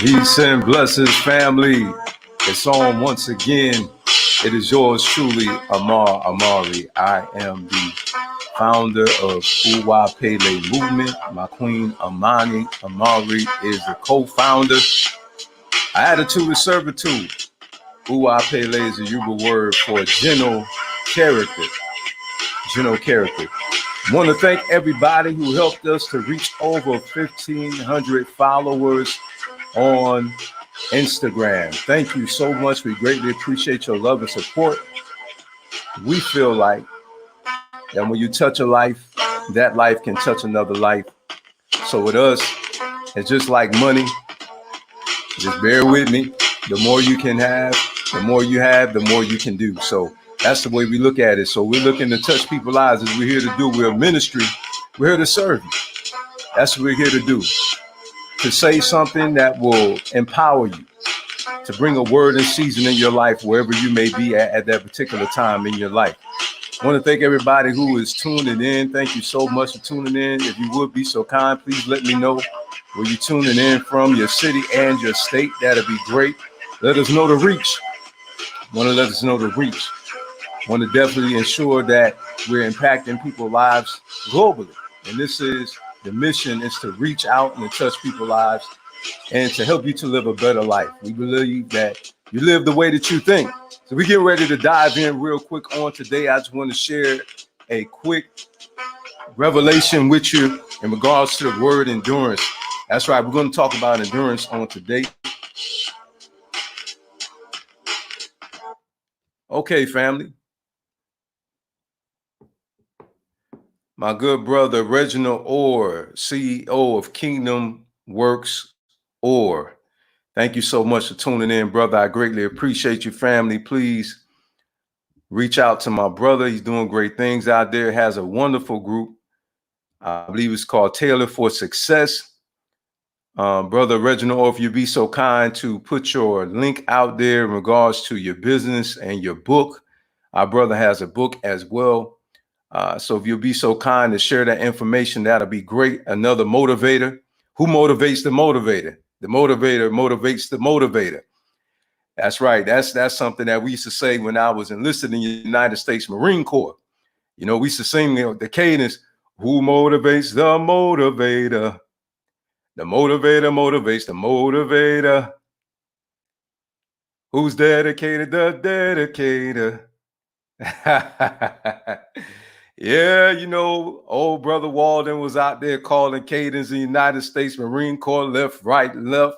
Peace and blessings, family. It's on once again. It is yours truly, Amar Amari. I am the founder of Uwa Pele Movement. My queen, Amani Amari, is the co-founder. Attitude is servitude. Uwa Pele is a Yoruba word for gentle character. Gentle character. I want to thank everybody who helped us to reach over 1,500 followers on Instagram. Thank you so much. We greatly appreciate your love and support. We feel like that when you touch a life, that life can touch another life. So with us, it's just like money. Just bear with me. The more you can have, the more you have, the more you can do. So that's the way we look at it. So we're looking to touch people's lives as we're here to do. We're a ministry. We're here to serve you. That's what we're here to do. To say something that will empower you, to bring a word and season in your life wherever you may be at that particular time in your life. I want to thank everybody who is tuning in. Thank you so much for tuning in. If you would be so kind, please let me know where you're tuning in from, your city and your state. That'd be great. Let us know the reach. Want to let us know the reach. Want to definitely ensure that we're impacting people's lives globally. And this is the mission, is to reach out and to touch people's lives and to help you to live a better life. We believe that you live the way that you think. So we get ready to dive in real quick on today. I just want to share a quick revelation with you in regards to the word endurance. That's right. We're going to talk about endurance on today. Okay, family. My good brother, Reginald Orr, CEO of Kingdom Works Orr. Thank you so much for tuning in, brother. I greatly appreciate you, family. Please reach out to my brother. He's doing great things out there. Has a wonderful group. I believe it's called Taylor for Success. Brother Reginald, if you'd be so kind to put your link out there in regards to your business and your book. Our brother has a book as well. So if you'll be so kind to share that information, that'll be great. Another motivator. Who motivates the motivator? The motivator motivates the motivator. That's right. That's something that we used to say when I was enlisted in the United States Marine Corps. You know, we used to sing the cadence, who motivates the motivator? The motivator motivates the motivator. Who's dedicated? The dedicator. Yeah, you know, old brother Walden was out there calling cadence in the United States Marine Corps, left, right, left.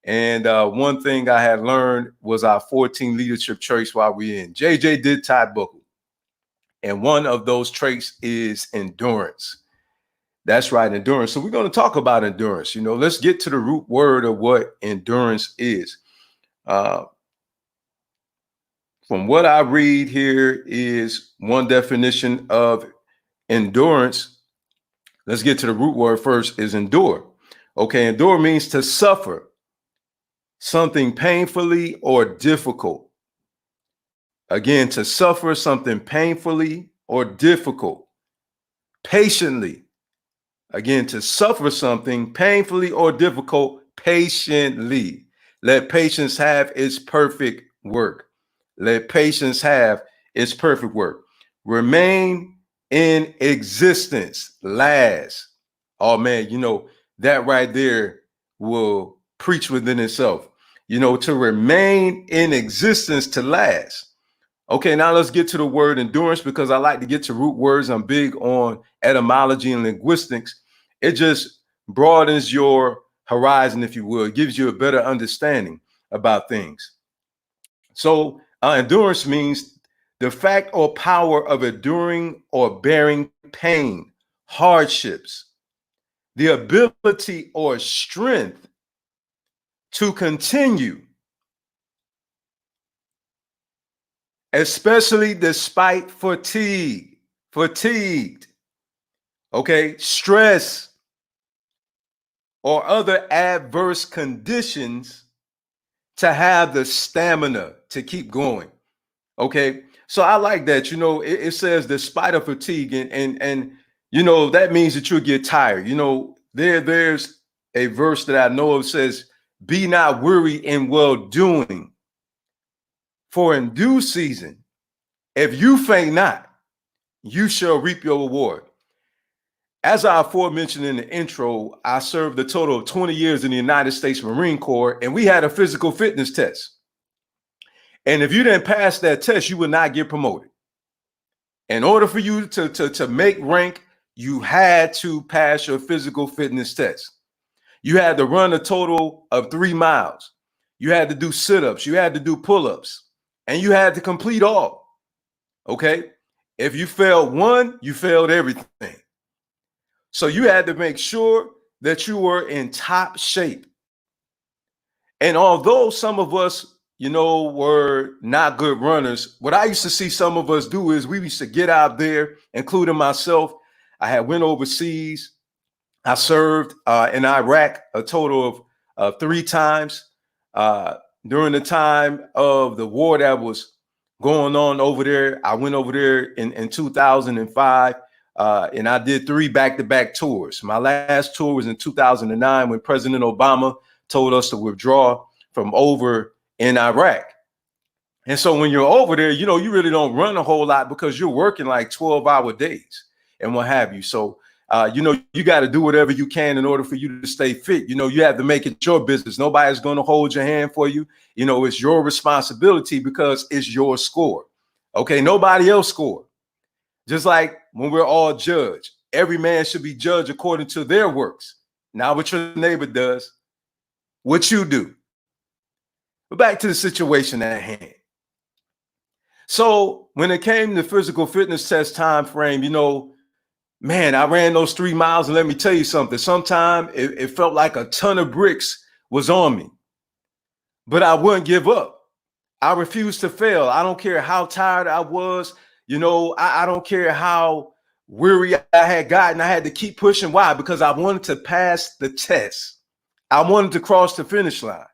And one thing I had learned was our 14 leadership traits while we're in. JJ did tie buckle. And one of those traits is endurance. That's right, endurance. So we're going to talk about endurance. You know, let's get to the root word of what endurance is. From what I read here is one definition of endurance. Let's get to the root word first, is endure. Okay, endure means to suffer something painfully or difficult. Again, to suffer something painfully or difficult. Patiently. Again, to suffer something painfully or difficult patiently. Let patience have its perfect work. Let patience have its perfect work. Remain in existence. Last. Oh man, you know, that right there will preach within itself. You know, to remain in existence, to last. Okay, now let's get to the word endurance, because I like to get to root words. I'm big on etymology and linguistics. It just broadens your horizon, if you will. It gives you a better understanding about things. So endurance means the fact or power of enduring or bearing pain, hardships, the ability or strength to continue, especially despite fatigued, okay, stress, or other adverse conditions, to have the stamina to keep going. Okay, so I like that. You know, it says despite of fatigue, and you know that means that you'll get tired. You know, there's a verse that I know of says Be not weary in well doing, for in due season, if you faint not, you shall reap your reward. As I aforementioned in the intro, I served a total of 20 years in the United States Marine Corps, and we had a physical fitness test. And if you didn't pass that test, you would not get promoted. In order for you to make rank, you had to pass your physical fitness test. You had to run a total of 3 miles. You had to do sit-ups. You had to do pull-ups. And you had to complete all. Okay? If you failed one, you failed everything. So you had to make sure that you were in top shape. And although some of us, were not good runners, what I used to see some of us do is we used to get out there, including myself. I had went overseas. I served in Iraq a total of 3 times during the time of the war that was going on over there. I went over there in 2005, and I did 3 back-to-back tours. My last tour was in 2009 when President Obama told us to withdraw from over in Iraq. And so when you're over there, you really don't run a whole lot because you're working like 12-hour days and what have you. So, you got to do whatever you can in order for you to stay fit. You have to make it your business. Nobody's going to hold your hand for you. It's your responsibility because it's your score. Okay, nobody else scored. Just like when we're all judged, every man should be judged according to their works, not what your neighbor does, what you do. But back to the situation at hand. So when it came to physical fitness test time frame, man, I ran those 3 miles, and let me tell you something. Sometimes it felt like a ton of bricks was on me, but I wouldn't give up. I refused to fail. I don't care how tired I was. I don't care how weary I had gotten. I had to keep pushing. Why? Because I wanted to pass the test. I wanted to cross the finish line.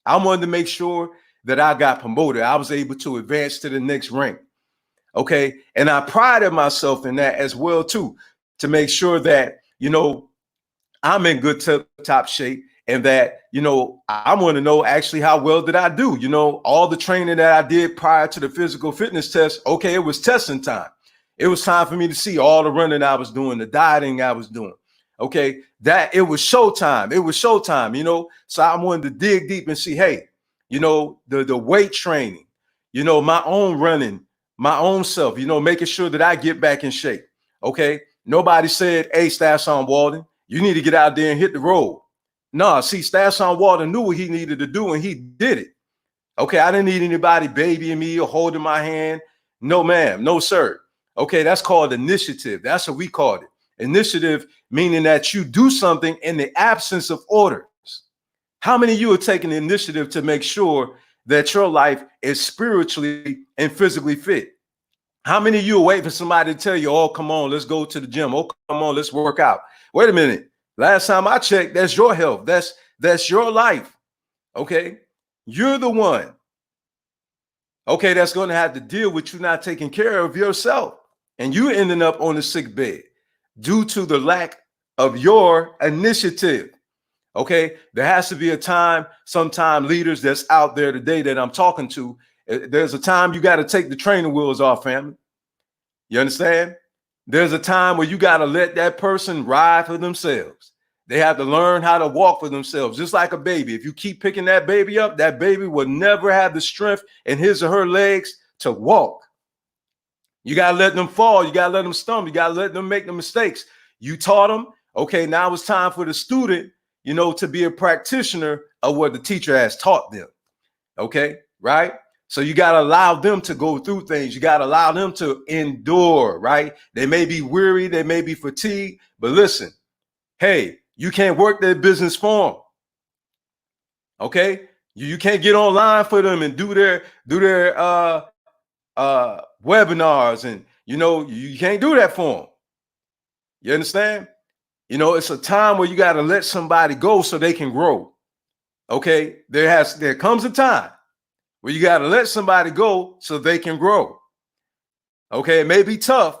I wanted to make sure that I got promoted. I was able to advance to the next rank. Okay. And I prided myself in that as well, too, to make sure that, I'm in good top shape, and that, I want to know actually how well did I do? All the training that I did prior to the physical fitness test. Okay. It was testing time. It was time for me to see all the running I was doing, the dieting I was doing. Okay. That it was showtime. It was showtime, so I wanted to dig deep and see, hey, the weight training, my own running, my own self, making sure that I get back in shape. Okay. Nobody said, hey, Staff Sergeant Walden, you need to get out there and hit the road. No, see, Staff Sergeant Walden knew what he needed to do, and he did it. Okay. I didn't need anybody babying me or holding my hand. No, ma'am. No, sir. Okay. That's called initiative. That's what we called it. Initiative, meaning that you do something in the absence of orders. How many of you are taking the initiative to make sure that your life is spiritually and physically fit? How many of you are waiting for somebody to tell you, oh, come on, let's go to the gym. Oh, come on, let's work out. Wait a minute. Last time I checked, that's your health. That's your life. Okay. You're the one. Okay. That's going to have to deal with you not taking care of yourself, and you ending up on the sick bed due to the lack of your initiative. Okay. There has to be a time, sometime leaders that's out there today that I'm talking to, there's a time you got to take the training wheels off, family. You understand? There's a time where you got to let that person ride for themselves. They have to learn how to walk for themselves, just like a baby. If you keep picking that baby up, that baby will never have the strength in his or her legs to walk. You got to let them fall. You got to let them stumble. You got to let them make the mistakes. You taught them. Okay, now it's time for the student, to be a practitioner of what the teacher has taught them. Okay, right? So you got to allow them to go through things. You got to allow them to endure, right? They may be weary, they may be fatigued, but listen, hey, you can't work their business for them. Okay? You can't get online for them and do their webinars, and you can't do that for them. You understand? It's a time where you got to let somebody go so they can grow. Okay? There comes a time where you got to let somebody go so they can grow. Okay, it may be tough,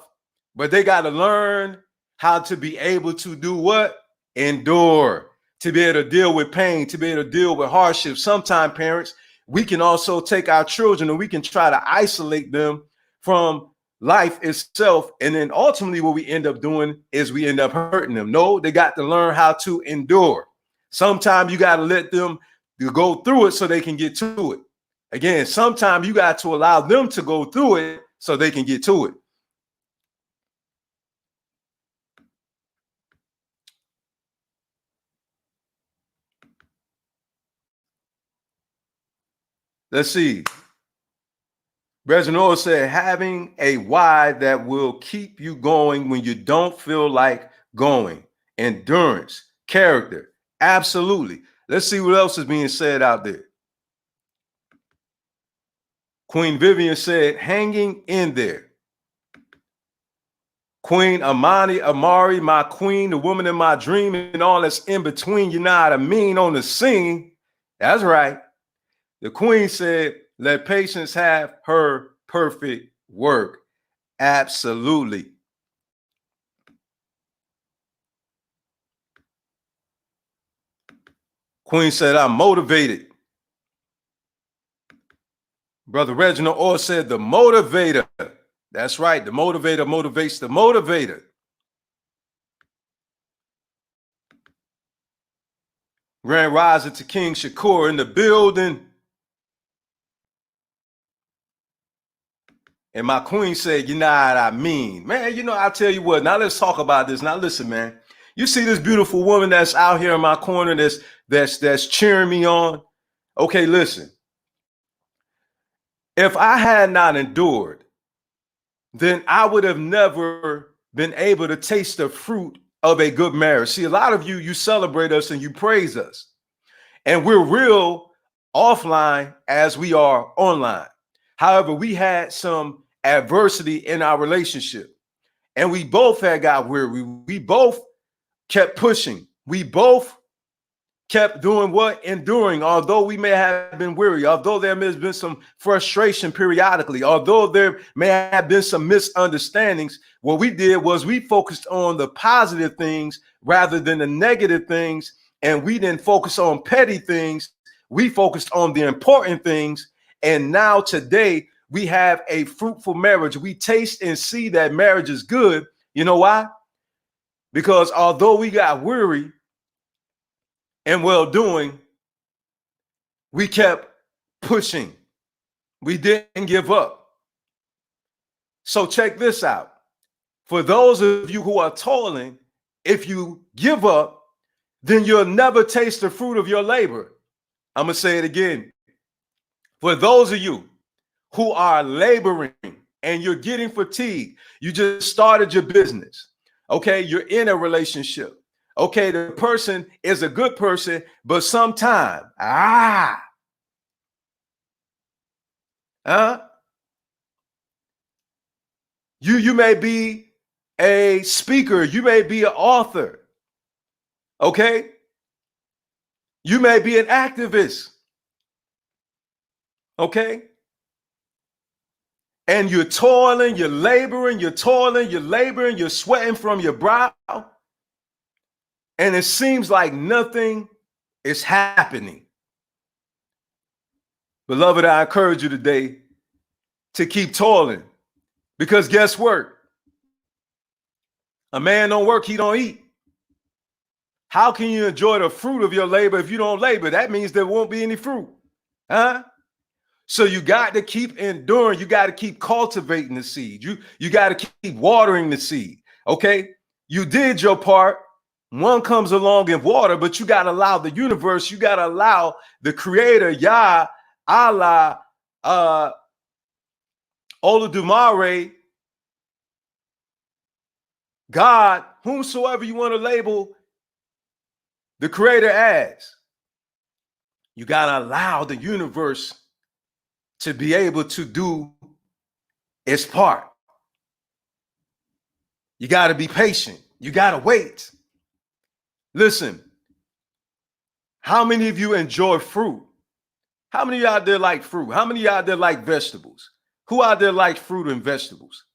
but they got to learn how to be able to do what? Endure. to be able to deal with pain, to be able to deal with hardship. Sometimes parents, we can also take our children and we can try to isolate them from life itself. And then ultimately what we end up doing is we end up hurting them. No, they got to learn how to endure. Sometimes you got to let them go through it so they can get to it. Again, sometimes you got to allow them to go through it so they can get to it. Let's see. Reginald said, having a why that will keep you going when you don't feel like going. Endurance, character. Absolutely. Let's see what else is being said out there. Queen Vivian said, hanging in there. Queen Amari, my queen, the woman in my dream, and all that's in between. You know what I mean on the scene. That's right. The queen said, let patience have her perfect work. Absolutely. Queen said, I'm motivated. Brother Reginald Orr said, the motivator. That's right. The motivator motivates the motivator. Grand Rising to King Shakur in the building. And my queen said, you know what I mean? Man, you know, I tell you what, now let's talk about this. Now listen, man. You see this beautiful woman that's out here in my corner that's cheering me on? Okay, listen. If I had not endured, then I would have never been able to taste the fruit of a good marriage. See, a lot of you celebrate us and you praise us. And we're real offline as we are online. However, we had some adversity in our relationship. And we both had got weary. We both kept pushing. We both kept doing what? Enduring. Although we may have been weary, although there has been some frustration periodically, although there may have been some misunderstandings, what we did was we focused on the positive things rather than the negative things. And we didn't focus on petty things. We focused on the important things. And now today we have a fruitful marriage. We taste and see that marriage is good. You know why? Because although we got weary and well-doing, we kept pushing. We didn't give up. So check this out. For those of you who are toiling, if you give up, then you'll never taste the fruit of your labor. I'm going to say it again. For those of you who are laboring and you're getting fatigued, you just started your business. Okay, you're in a relationship. Okay, the person is a good person, but sometime, you may be a speaker, you may be an author. Okay, you may be an activist. Okay, and you're toiling, you're laboring, you're toiling, you're laboring, you're sweating from your brow. And it seems like nothing is happening. Beloved, I encourage you today to keep toiling. Because guess what? A man don't work, he don't eat. How can you enjoy the fruit of your labor if you don't labor? That means there won't be any fruit. So you got to keep enduring. You got to keep cultivating the seed. You got to keep watering the seed. Okay? You did your part. One comes along in water, but you got to allow the universe, you got to allow the creator, Yah, Allah, Olodumare, God, whomsoever you want to label the creator as. You got to allow the universe to be able to do its part. You got to be patient. You got to wait. Listen, how many of you enjoy fruit? How many of you out there like fruit? How many of you out there like vegetables? Who out there like fruit and vegetables?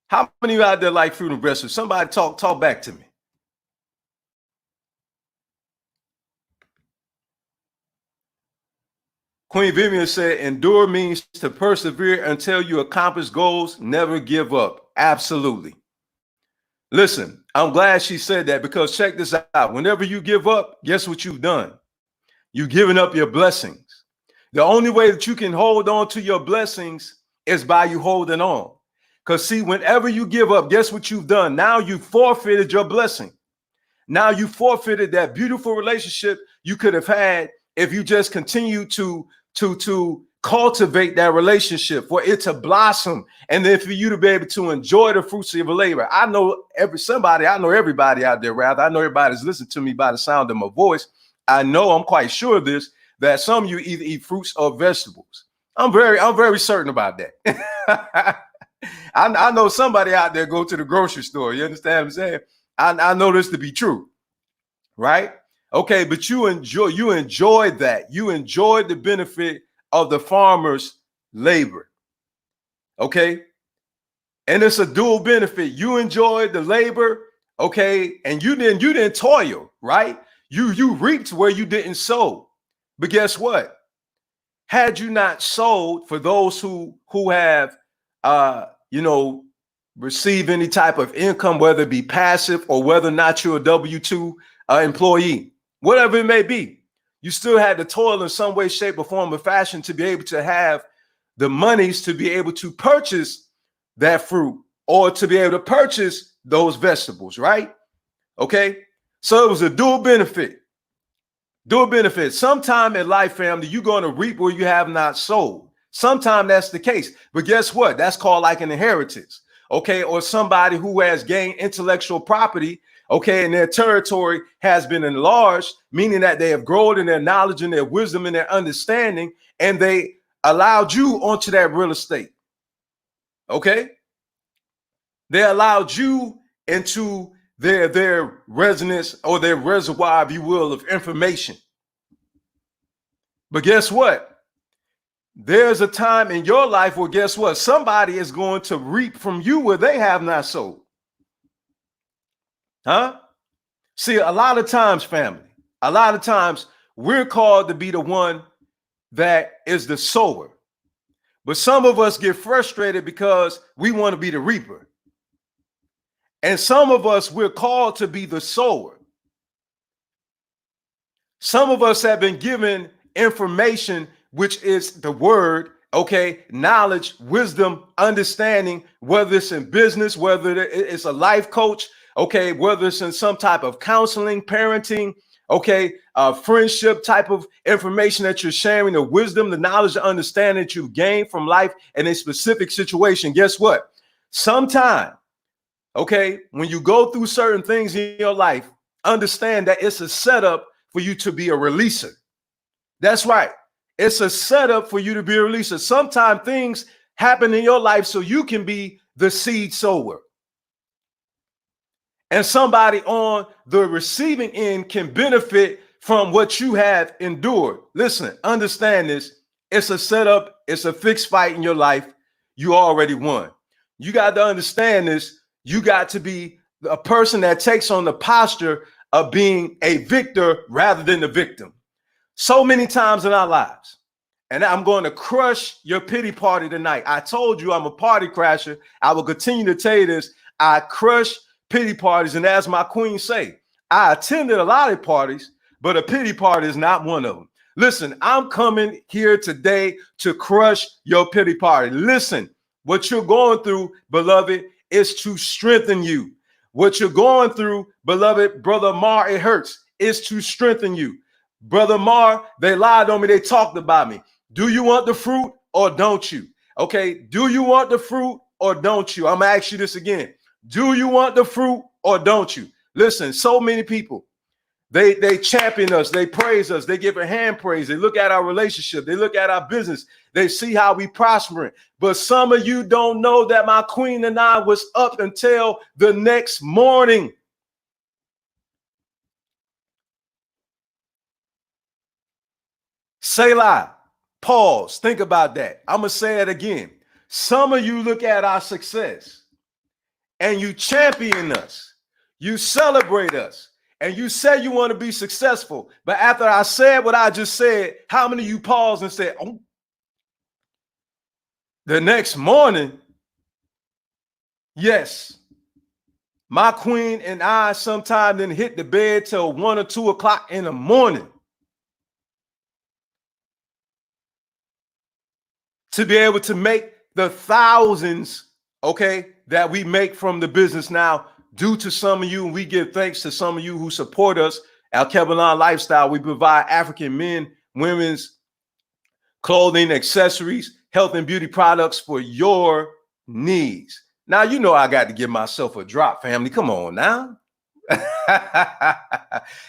How many of you out there like fruit and vegetables? Somebody talk back to me. Queen Vivian said, endure means to persevere until you accomplish goals. Never give up. Absolutely. Listen, I'm glad she said that because check this out. Whenever you give up, guess what you've done? You've given up your blessings. The only way that you can hold on to your blessings is by you holding on. Because see, whenever you give up, guess what you've done? Now you forfeited your blessing. Now you forfeited that beautiful relationship you could have had if you just continue to cultivate that relationship, for it to blossom, and then for you to be able to enjoy the fruits of your labor. I know everybody out there, rather. I know everybody's listening to me by the sound of my voice. I'm quite sure of this, that some of you either eat fruits or vegetables. I'm very certain about that. I know somebody out there go to the grocery store. You understand what I'm saying? I know this to be true, right? Okay, but you enjoyed that. You enjoyed the benefit of the farmer's labor. Okay, and it's a dual benefit. You enjoyed the labor, okay, and you didn't toil, right? You reaped where you didn't sow. But guess what? Had you not sowed, for those who have receive any type of income, whether it be passive or whether or not you're a W-2 employee, whatever it may be, you still had to toil in some way, shape, or form or fashion to be able to have the monies to be able to purchase that fruit or to be able to purchase those vegetables, right? Okay, so it was a dual benefit. Dual benefit. Sometime in life, family, you're going to reap where you have not sowed. Sometimes that's the case, but guess what? That's called like an inheritance. Okay, or somebody who has gained intellectual property, okay, and their territory has been enlarged, meaning that they have grown in their knowledge and their wisdom and their understanding, and they allowed you onto that real estate. Okay, they allowed you into their resonance or their reservoir, if you will, of information. But guess what? There's a time in your life where, guess what? Somebody is going to reap from you where they have not sowed. Huh? See, a lot of times, family, we're called to be the one that is the sower. But some of us get frustrated because we want to be the reaper. And some of us, we're called to be the sower. Some of us have been given information, which is the word, okay, knowledge, wisdom, understanding, whether it's in business, whether it's a life coach, okay, whether it's in some type of counseling, parenting, okay, friendship type of information that you're sharing, the wisdom, the knowledge, the understanding that you've gained from life in a specific situation. Guess what? Sometime, okay, when you go through certain things in your life, understand that it's a setup for you to be a releaser. That's right. It's a setup for you to be a releaser. Sometimes things happen in your life so you can be the seed sower. And somebody on the receiving end can benefit from what you have endured. Listen, understand this. It's a setup. It's a fixed fight in your life. You already won. You got to understand this. You got to be a person that takes on the posture of being a victor rather than the victim. So many times in our lives, and I'm going to crush your pity party tonight. I told you I'm a party crasher. I will continue to tell you this. I crush pity parties, and as my queen say, I attended a lot of parties, but a pity party is not one of them. Listen, I'm coming here today to crush your pity party. Listen, what you're going through, beloved, is to strengthen you. What you're going through, beloved, brother Mar, it hurts, is to strengthen you. Brother Mar, they lied on me. They talked about me. Do you want the fruit or don't you? Okay. Do you want the fruit or don't you? I'm going to ask you this again. Do you want the fruit or don't you? Listen, so many people, they champion us. They praise us. They give a hand praise. They look at our relationship. They look at our business. They see how we prospering. But some of you don't know that my queen and I was up until the next morning. Selah, pause, think about that. I'm going to say it again. Some of you look at our success and you champion us. You celebrate us and you say you want to be successful, but after I said what I just said, how many of you paused and said, oh, the next morning, yes, my queen and I sometimes didn't hit the bed till 1 or 2 o'clock in the morning to be able to make the thousands, okay, that we make from the business now. Due to some of you, and we give thanks to some of you who support us, our Kevin Lifestyle, we provide African men, women's clothing, accessories, health and beauty products for your needs. Now, you know I got to give myself a drop, family. Come on now.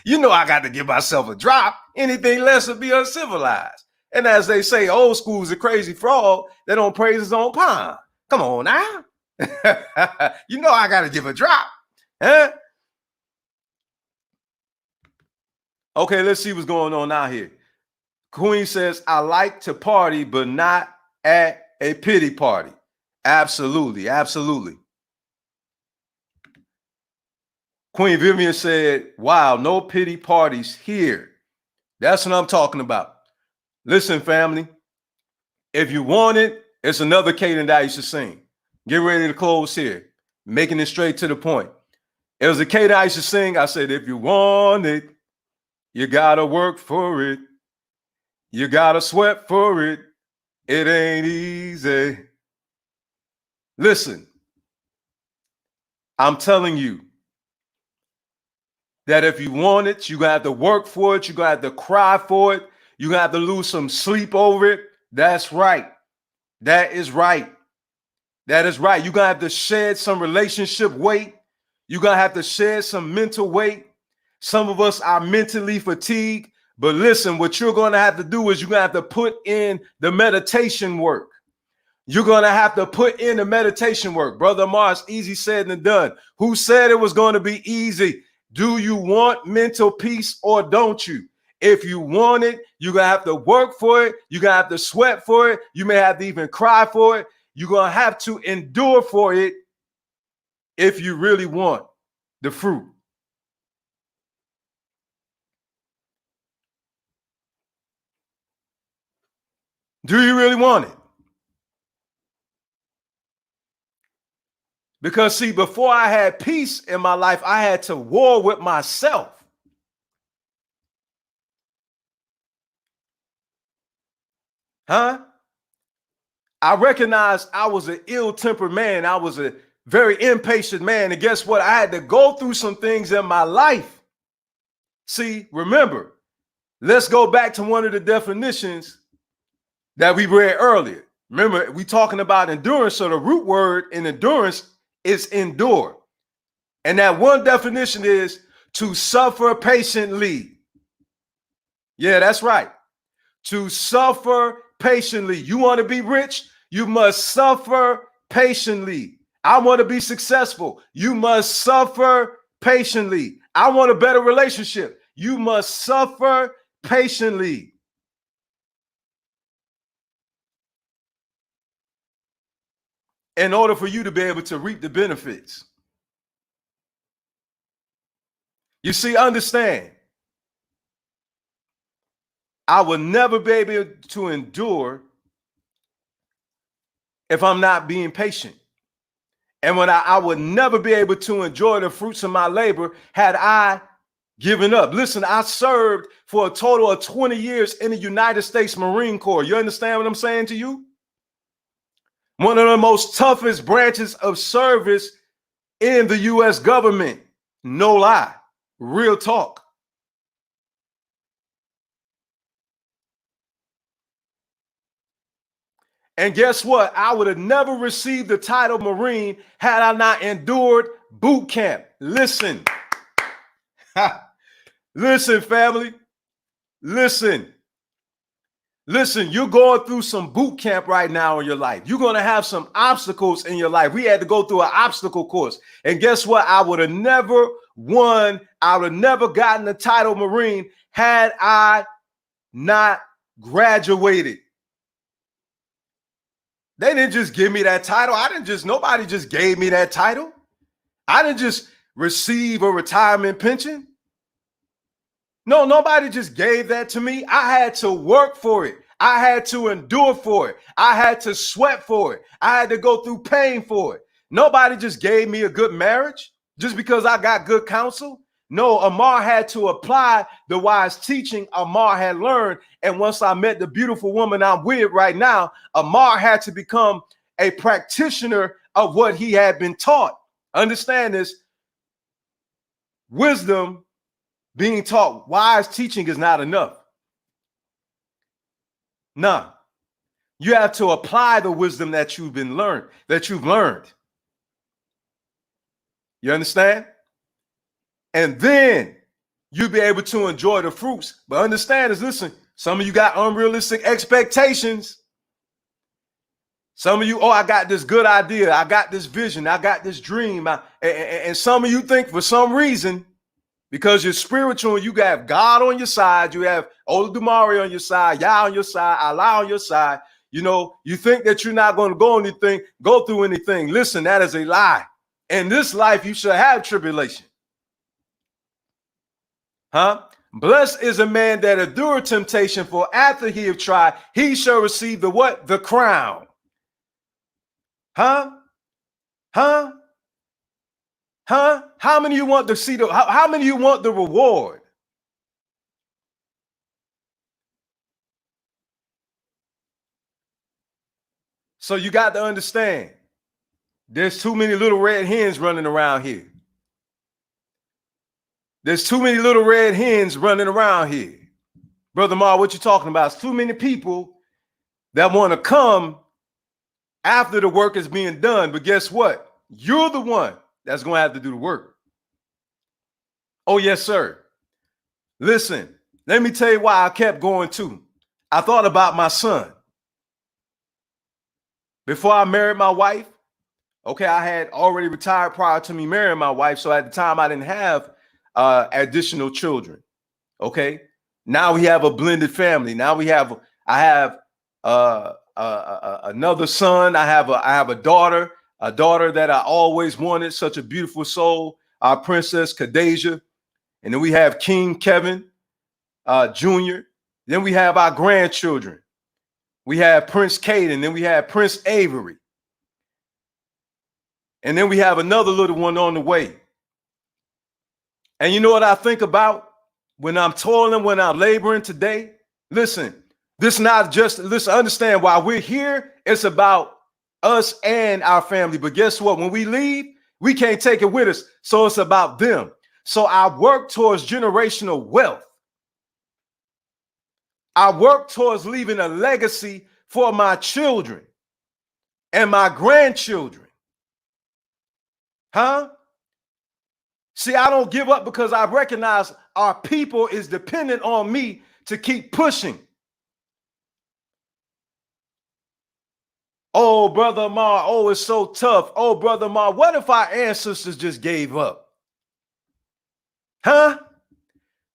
You know I got to give myself a drop. Anything less would be uncivilized. And as they say, old school's a crazy frog that don't praise his own pond. Come on now. You know I got to give a drop. Huh? Okay, let's see what's going on out here. Queen says, I like to party, but not at a pity party. Absolutely, absolutely. Queen Vivian said, wow, no pity parties here. That's what I'm talking about. Listen, family, if you want it, it's another cadence that I used to sing. Get ready to close here, making it straight to the point. It was a cadence I used to sing. I said, if you want it, you got to work for it. You got to sweat for it. It ain't easy. Listen, I'm telling you that if you want it, you're going to have to work for it. You're going to have to cry for it. You're going to have to lose some sleep over it. That's right. That is right. That is right. You're going to have to shed some relationship weight. You're going to have to shed some mental weight. Some of us are mentally fatigued. But listen, what you're going to have to do is you're going to have to put in the meditation work. You're going to have to put in the meditation work. Brother Mars, easy said and done. Who said it was going to be easy? Do you want mental peace or don't you? If you want it, you're going to have to work for it. You're going to have to sweat for it. You may have to even cry for it. You're going to have to endure for it if you really want the fruit. Do you really want it? Because see, before I had peace in my life, I had to war with myself. Huh? I recognized I was an ill-tempered man. I was a very impatient man. And guess what? I had to go through some things in my life. See, remember, let's go back to one of the definitions that we read earlier. Remember, we talking about endurance. So the root word in endurance is endure. And that one definition is to suffer patiently. Yeah, that's right. To suffer patiently. You want to be rich? You must suffer patiently. I want to be successful. You must suffer patiently. I want a better relationship. You must suffer patiently. In order for you to be able to reap the benefits. You see, understand, I will never be able to endure if I'm not being patient. And when I would never be able to enjoy the fruits of my labor had I given up. Listen, I served for a total of 20 years in the United States Marine Corps. You understand what I'm saying to you? One of the most toughest branches of service in the U.S. government. No lie. Real talk. And guess what? I would have never received the title Marine had I not endured boot camp. Listen. Listen, family. Listen. Listen, you're going through some boot camp right now in your life. You're going to have some obstacles in your life. We had to go through an obstacle course. And guess what? I would have never won. I would have never gotten the title Marine had I not graduated. They didn't just give me that title. Nobody just gave me that title. I didn't just receive a retirement pension. No, nobody just gave that to me. I had to work for it. I had to endure for it. I had to sweat for it. I had to go through pain for it. Nobody just gave me a good marriage just because I got good counsel. No, Amar had to apply the wise teaching Amar had learned. And once I met the beautiful woman I'm with right now, Amar had to become a practitioner of what he had been taught. Understand this. Wisdom being taught, wise teaching is not enough. Nah. You have to apply the wisdom that you've learned. You understand? And then you'll be able to enjoy the fruits. But understand is, listen, some of you got unrealistic expectations. Some of you, oh, I got this good idea. I got this vision. I got this dream. And some of you think for some reason, because you're spiritual, you got God on your side, you have Oludumare on your side, Yah on your side, Allah on your side. You know, you think that you're not going to go through anything. Listen, that is a lie. In this life, you shall have tribulation. Huh? Blessed is a man that endure temptation, for after he have tried, he shall receive the what? The crown. Huh? Huh? Huh? How many of you want to see how many of you want the reward? So you got to understand, there's too many little red hens running around here. There's too many little red hens running around here. Brother Mar, what you talking about? It's too many people that want to come after the work is being done. But guess what? You're the one that's going to have to do the work. Oh, yes, sir. Listen, let me tell you why I kept going too. I thought about my son. Before I married my wife, okay, I had already retired prior to me marrying my wife. So at the time, I didn't have additional children. Okay. Now we have a blended family. Now I have another son. I have a daughter that I always wanted, such a beautiful soul, our Princess Khadijah. And then we have King Kevin Jr. Then we have our grandchildren. We have Prince Caden. Then we have Prince Avery. And then we have another little one on the way. And you know what I think about when I'm toiling, when I'm laboring today? Listen, understand why we're here. It's about us and our family. But guess what? When we leave, we can't take it with us. So it's about them. So I work towards generational wealth. I work towards leaving a legacy for my children and my grandchildren. Huh? See, I don't give up because I recognize our people is dependent on me to keep pushing. Oh, Brother Mar, oh, it's so tough. Oh, Brother Mar, what if our ancestors just gave up? Huh?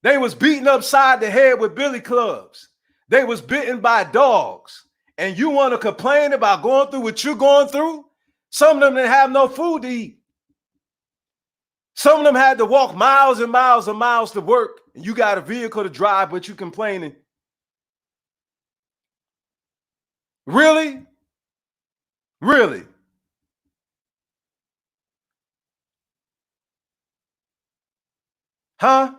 They was beaten upside the head with billy clubs. They was bitten by dogs. And you want to complain about going through what you're going through? Some of them didn't have no food to eat. Some of them had to walk miles and miles and miles to work. And you got a vehicle to drive, but you complaining. Really? Really? Huh?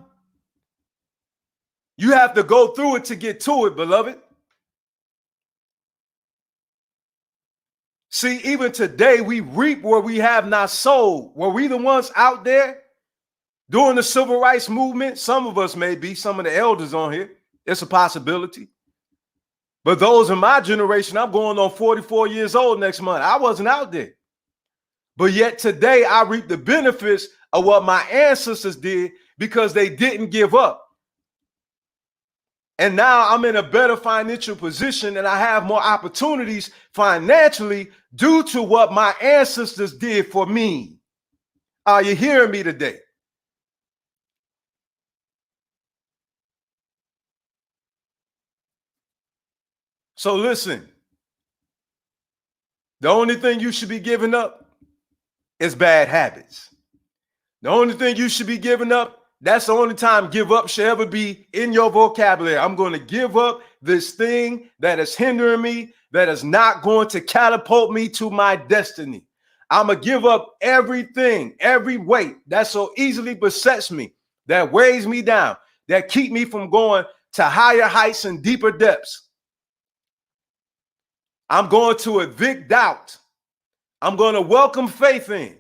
You have to go through it to get to it, beloved. See, even today, we reap where we have not sowed. Were we the ones out there during the civil rights movement? Some of us may be, some of the elders on here. It's a possibility. But those in my generation, I'm going on 44 years old next month. I wasn't out there. But yet today, I reap the benefits of what my ancestors did because they didn't give up. And now I'm in a better financial position and I have more opportunities financially due to what my ancestors did for me. Are you hearing me today? So listen, the only thing you should be giving up is bad habits. The only thing you should be giving up That's the only time give up should ever be in your vocabulary. I'm going to give up this thing that is hindering me, that is not going to catapult me to my destiny. I'm going to give up everything, every weight that so easily besets me, that weighs me down, that keep me from going to higher heights and deeper depths. I'm going to evict doubt. I'm going to welcome faith in.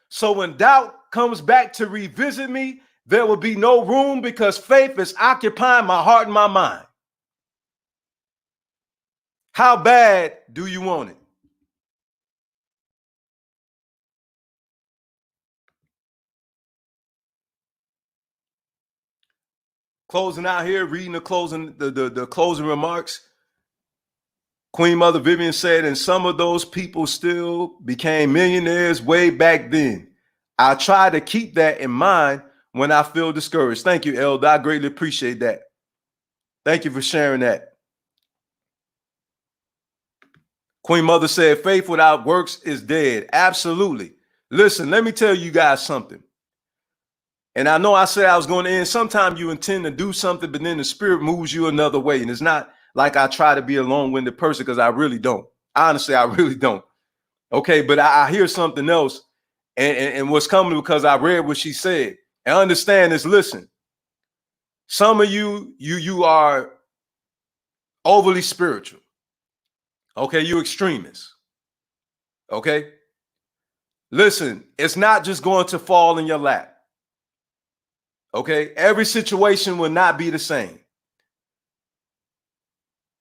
So when doubt comes back to revisit me, there will be no room because faith is occupying my heart and my mind. How bad do you want it? Closing out here, reading the closing remarks. Queen Mother Vivian said, and some of those people still became millionaires way back then. I try to keep that in mind when I feel discouraged. Thank you, Elder. I greatly appreciate that. Thank you for sharing that. Queen Mother said, faith without works is dead. Absolutely. Listen, let me tell you guys something. And I know I said I was going to end. Sometimes you intend to do something, but then the spirit moves you another way. And it's not like I try to be a long-winded person, because I really don't. Honestly, I really don't. Okay, but I hear something else. And what's coming because I read what she said. And understand this, listen. Some of you are overly spiritual. Okay, you extremists. Okay. Listen, it's not just going to fall in your lap. Okay, every situation will not be the same.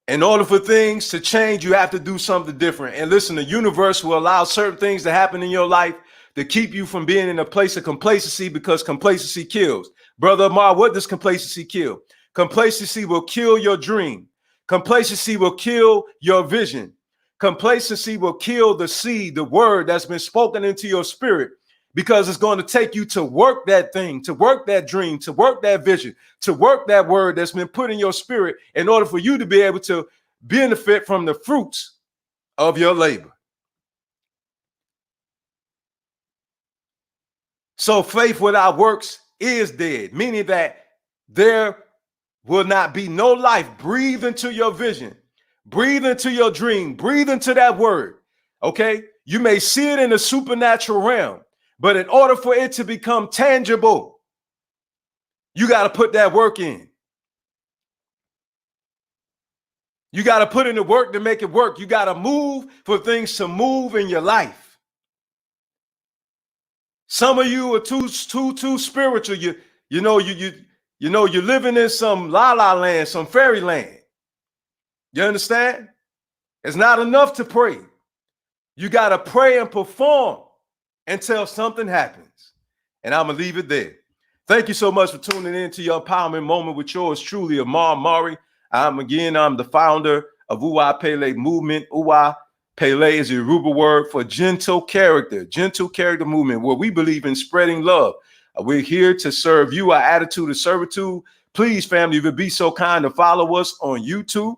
In order for things to change, you have to do something different. And listen, the universe will allow certain things to happen in your life to keep you from being in a place of complacency, because complacency kills. Brother Amar, what does complacency kill? Complacency will kill your dream. Complacency will kill your vision. Complacency will kill the seed, the word that's been spoken into your spirit, because it's going to take you to work that thing, to work that dream, to work that vision, to work that word that's been put in your spirit in order for you to be able to benefit from the fruits of your labor. So faith without works is dead, meaning that there will not be no life. Breathe into your vision, breathe into your dream, breathe into that word. Okay, you may see it in the supernatural realm, but in order for it to become tangible, you got to put that work in. You got to put in the work to make it work. You got to move for things to move in your life. Some of you are too spiritual. You're living in some la la land, some fairyland. You understand? It's not enough to pray. You got to pray and perform until something happens. And I'm going to leave it there. Thank you so much for tuning in to your empowerment moment with yours truly, Amar Mari. I'm the founder of Uwa Pele movement. Uwa Pele is a Yoruba word for gentle character movement, where we believe in spreading love. We're here to serve you. Our attitude is servitude. Please, family, if you'd be so kind to follow us on YouTube,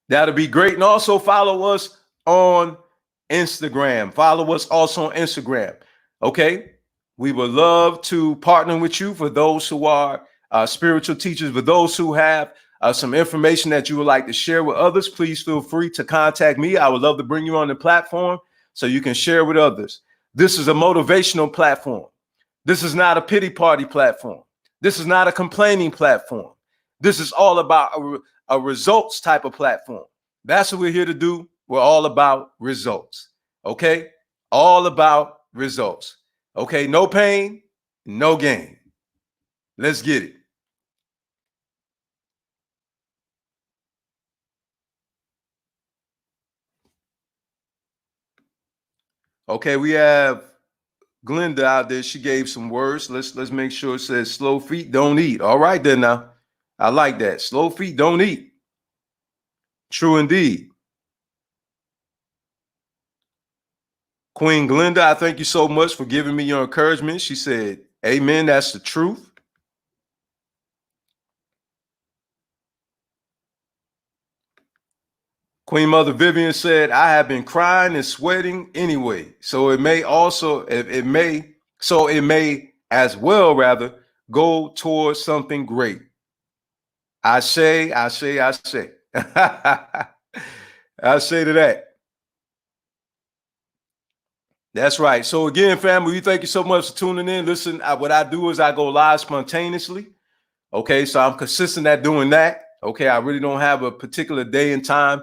that'll be great. And also follow us on Instagram. Follow us also on Instagram. Okay. We would love to partner with you for those who are spiritual teachers. For those who have some information that you would like to share with others, please feel free to contact me. I would love to bring you on the platform so you can share with others. This is a motivational platform. This is not a pity party platform. This is not a complaining platform. This is all about a results type of platform. That's what we're here to do. We're all about results. Okay? All about results. Okay? No pain, no gain. Let's get it. Okay, we have Glenda out there. She gave some words. Let's make sure it says slow feet don't eat. All right then now. I like that. Slow feet don't eat. True indeed. Queen Glenda, I thank you so much for giving me your encouragement. She said, amen, that's the truth. Queen Mother Vivian said, I have been crying and sweating anyway. So it may as well rather go towards something great. I say. I say to that. That's right. So again, family, we thank you so much for tuning in. Listen, what I do is I go live spontaneously. Okay, so I'm consistent at doing that. Okay, I really don't have a particular day and time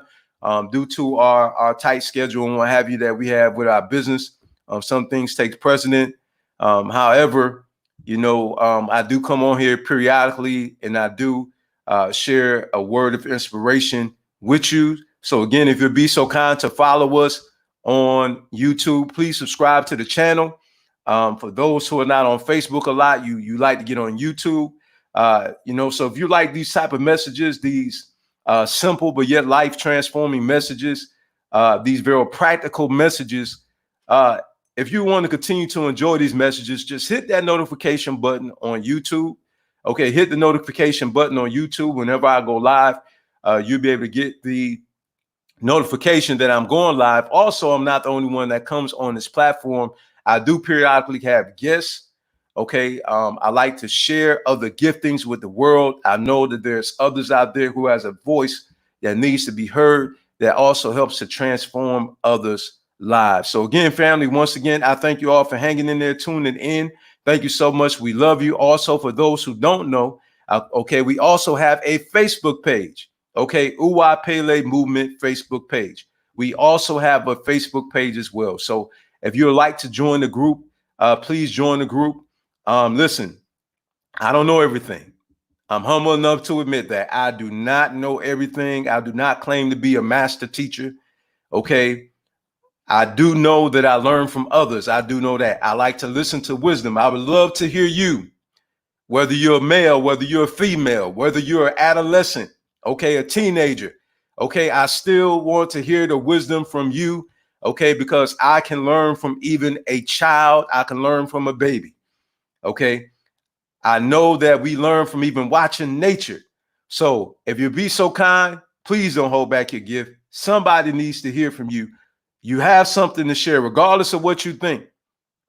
due to our tight schedule and what have you that we have with our business. Some things take precedent. However, I do come on here periodically and I do share a word of inspiration with you. So again, if you'd be so kind to follow us on YouTube, please subscribe to the channel. For those who are not on Facebook a lot, you like to get on YouTube. So if you like these type of messages, these simple but yet life transforming messages, these very practical messages, if you want to continue to enjoy these messages, just hit that notification button on YouTube. Okay, hit the notification button on YouTube. Whenever I go live, you'll be able to get the notification that I'm going live. Also, I'm not the only one that comes on this platform. I do periodically have guests. Okay, I like to share other giftings with the world. I know that there's others out there who has a voice that needs to be heard that also helps to transform others' lives. So again, family, once again, I thank you all for hanging in there, tuning in. Thank you so much. We love you. Also, for those who don't know, we also have a Facebook page. Okay, Uwa Pele Movement Facebook page. We also have a Facebook page as well. So if you'd like to join the group, please join the group. Listen, I don't know everything. I'm humble enough to admit that I do not know everything. I do not claim to be a master teacher. Okay. I do know that I learn from others. I do know that. I like to listen to wisdom. I would love to hear you, whether you're a male, whether you're a female, whether you're an adolescent, okay, a teenager. Okay, I still want to hear the wisdom from you, okay, because I can learn from even a child. I can learn from a baby. Okay. I know that we learn from even watching nature. So if you be so kind, please don't hold back your gift. Somebody needs to hear from you. You have something to share, regardless of what you think.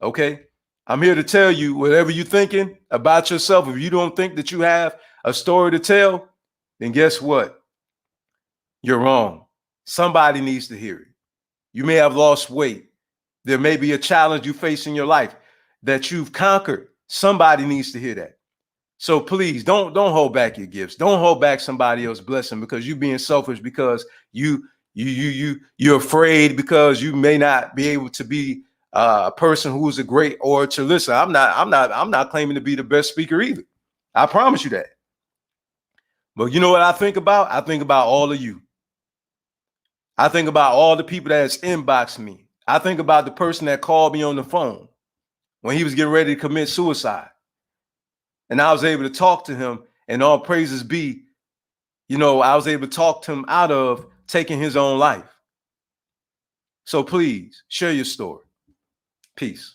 Okay. I'm here to tell you whatever you're thinking about yourself. If you don't think that you have a story to tell, then guess what? You're wrong. Somebody needs to hear it. You may have lost weight. There may be a challenge you face in your life that you've conquered. Somebody needs to hear that. So please don't hold back your gifts. Don't hold back somebody else's blessing because you're being selfish, because you're afraid, because you may not be able to be a person who's a great orator. Listen, I'm not claiming to be the best speaker either. I promise you that. But you know what I think about? I think about all of you. I think about all the people that has inboxed me. I think about the person that called me on the phone when he was getting ready to commit suicide. And I was able to talk to him, and all praises be, I was able to talk to him out of taking his own life. So please share your story. Peace.